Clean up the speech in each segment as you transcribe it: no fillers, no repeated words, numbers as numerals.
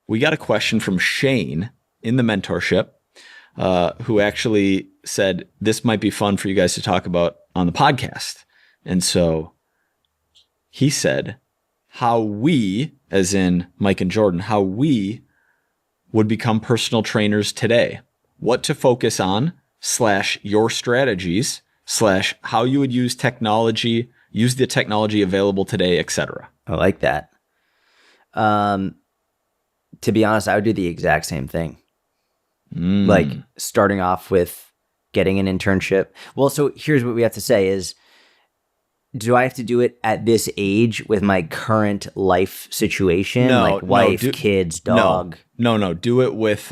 we got a question from Shane in the mentorship, who actually said this might be fun for you guys to talk about on the podcast. And so he said how we, as in Mike and Jordan, how we would become personal trainers today, what to focus on / your strategies / how you would use technology, use the technology available today, etc. I like that. To be honest, I would do the exact same thing. Like starting off with getting an internship. Well, so here's what we have to say is, do I have to do it at this age with my current life situation? No, like wife, kids, dog? No. Do it with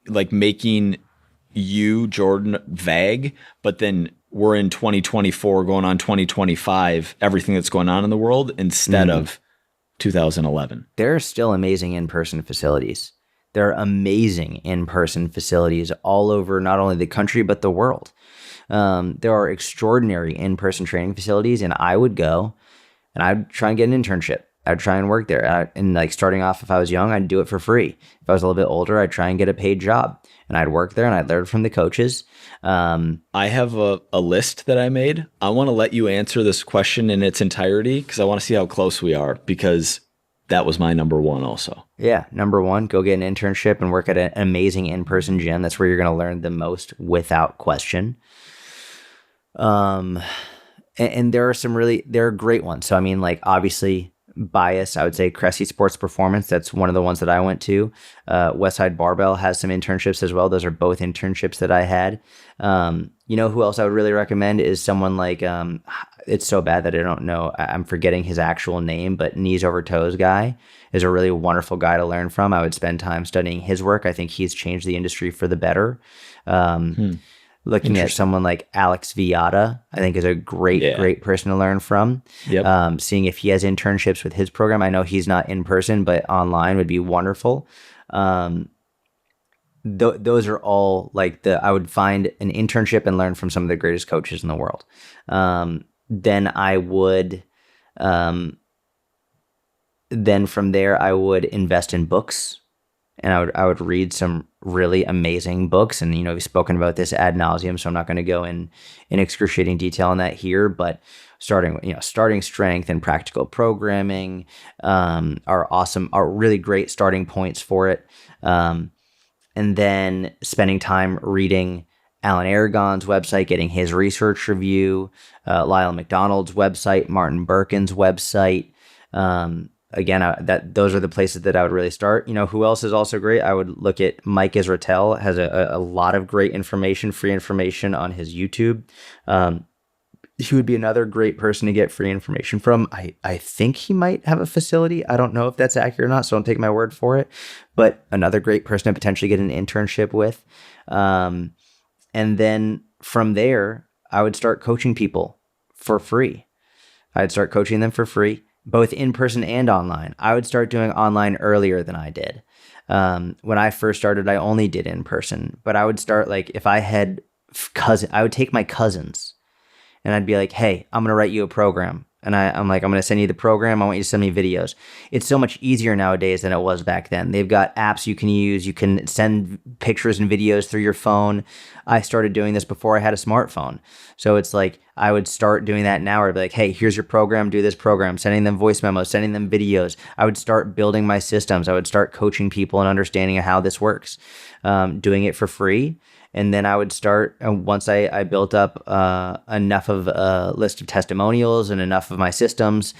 like making you, Jordan, vague, but then we're in 2024 going on 2025, everything that's going on in the world instead of 2011. There are still amazing in-person facilities. There are amazing in-person facilities all over not only the country, but the world. There are extraordinary in-person training facilities, and I would go and I'd try and get an internship. I'd try and work there. And like starting off, if I was young, I'd do it for free. If I was a little bit older, I'd try and get a paid job, and I'd work there and I'd learn from the coaches. I have a list that I made. I want to let you answer this question in its entirety because I want to see how close we are, because that was my number one also. Yeah. Number one, go get an internship and work at an amazing in-person gym. That's where you're going to learn the most without question. And there are great ones. So, I mean, like obviously bias, I would say Cressy Sports Performance. That's one of the ones that I went to. Westside Barbell has some internships as well. Those are both internships that I had. You know who else I would really recommend is someone like, it's so bad that I don't know, I'm forgetting his actual name, but Knees Over Toes guy is a really wonderful guy to learn from. I would spend time studying his work. I think he's changed the industry for the better. Looking at someone like Alex Viata, I think is a great person to learn from. Yep. Seeing if he has internships with his program. I know he's not in person, but online would be wonderful. Those are all like I would find an internship and learn from some of the greatest coaches in the world. Then from there, I would invest in books. And I would read some really amazing books. And, you know, we've spoken about this ad nauseum, so I'm not going to go in excruciating detail on that here. But starting strength and practical programming are really great starting points for it. And then spending time reading Alan Aragon's website, getting his research review, Lyle McDonald's website, Martin Birkin's website. Again, those are the places that I would really start. You know, who else is also great? I would look at Mike Israetel, has a lot of great information, free information on his YouTube. He would be another great person to get free information from. I think he might have a facility. I don't know if that's accurate or not, so don't take my word for it. But another great person to potentially get an internship with. And then from there, I would start coaching people for free. I'd start coaching them for free, both in person and online. I would start doing online earlier than I did. When I first started, I only did in person, but I would start like if I had I would take my cousins and I'd be like, hey, I'm going to write you a program. And I'm going to send you the program. I want you to send me videos. It's so much easier nowadays than it was back then. They've got apps you can use. You can send pictures and videos through your phone. I started doing this before I had a smartphone. So it's like I would start doing that now. I'd be like, hey, here's your program. Do this program. Sending them voice memos, sending them videos. I would start building my systems. I would start coaching people and understanding how this works, doing it for free. And then I would start, once I built up enough of a list of testimonials and enough of my systems,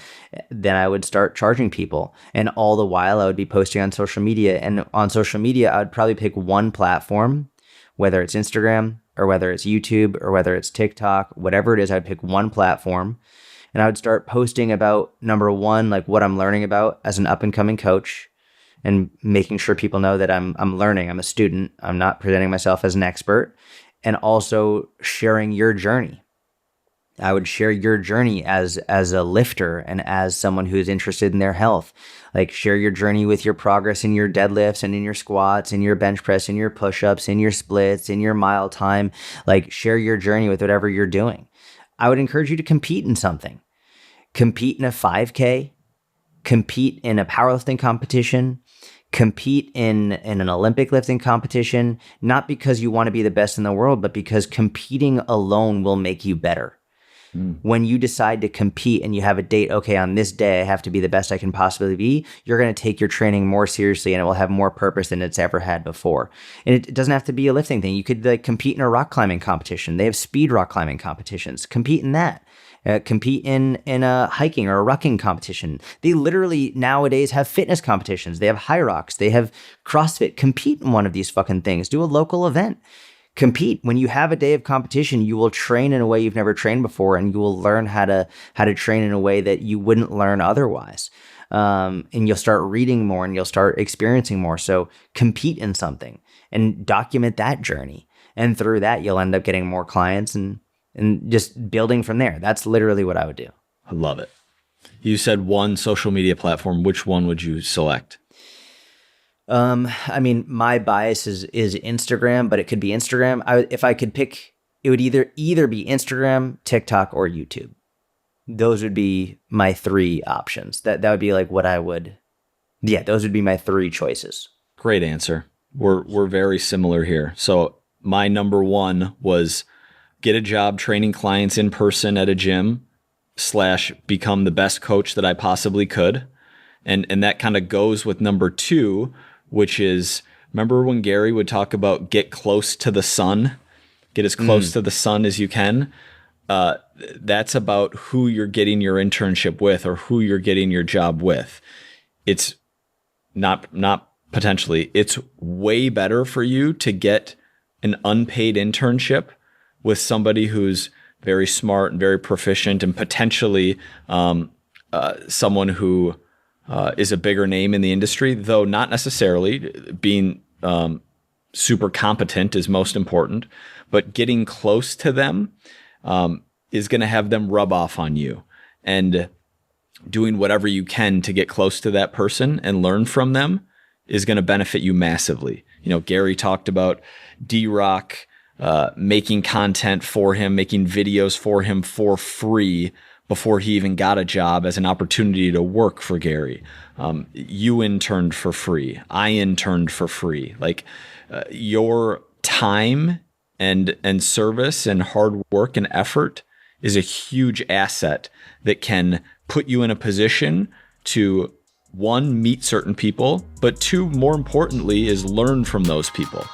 then I would start charging people. And all the while I would be posting on social media. And on social media, I would probably pick one platform, whether it's Instagram or whether it's YouTube or whether it's TikTok, whatever it is, I'd pick one platform. And I would start posting about, number one, like what I'm learning about as an up and coming coach, and making sure people know that I'm learning, I'm a student, I'm not presenting myself as an expert, and also sharing your journey. I would share your journey as a lifter and as someone who's interested in their health. Like share your journey with your progress in your deadlifts and in your squats, in your bench press, in your push-ups, in your splits, in your mile time. Like share your journey with whatever you're doing. I would encourage you to compete in something. Compete in a 5K. compete in a powerlifting competition, compete in an Olympic lifting competition, not because you want to be the best in the world, but because competing alone will make you better. When you decide to compete and you have a date, okay, on this day I have to be the best I can possibly be, you're going to take your training more seriously and it will have more purpose than it's ever had before. And it doesn't have to be a lifting thing. You could like compete in a rock climbing competition. They have speed rock climbing competitions. Compete in that. Compete in a hiking or a rucking competition. They literally nowadays have fitness competitions. They have high rocks. They have CrossFit. Compete in one of these fucking things. Do a local event. Compete. When you have a day of competition, you will train in a way you've never trained before, and you will learn how to train in a way that you wouldn't learn otherwise. And you'll start reading more and you'll start experiencing more. So compete in something and document that journey. And through that, you'll end up getting more clients and just building from there. That's literally what I would do. I love it. You said one social media platform. Which one would you select? I mean, my bias is Instagram, but it could be Instagram. If I could pick, it would either be Instagram, TikTok, or YouTube. Those would be my three options. That would be like what I would. Yeah, those would be my three choices. Great answer. We're very similar here. So my number one was get a job training clients in person at a gym / become the best coach that I possibly could. And that kind of goes with number two, which is, remember when Gary would talk about get close to the sun, get as close to the sun as you can? That's about who you're getting your internship with or who you're getting your job with. It's not potentially, it's way better for you to get an unpaid internship with somebody who's very smart and very proficient and potentially someone who is a bigger name in the industry, though not necessarily. Being super competent is most important, but getting close to them is going to have them rub off on you, and doing whatever you can to get close to that person and learn from them is going to benefit you massively. You know, Gary talked about D-Rock making content for him, making videos for him for free before he even got a job as an opportunity to work for Gary. You interned for free. I interned for free. Like your time and service and hard work and effort is a huge asset that can put you in a position to, one, meet certain people, but two, more importantly, is learn from those people.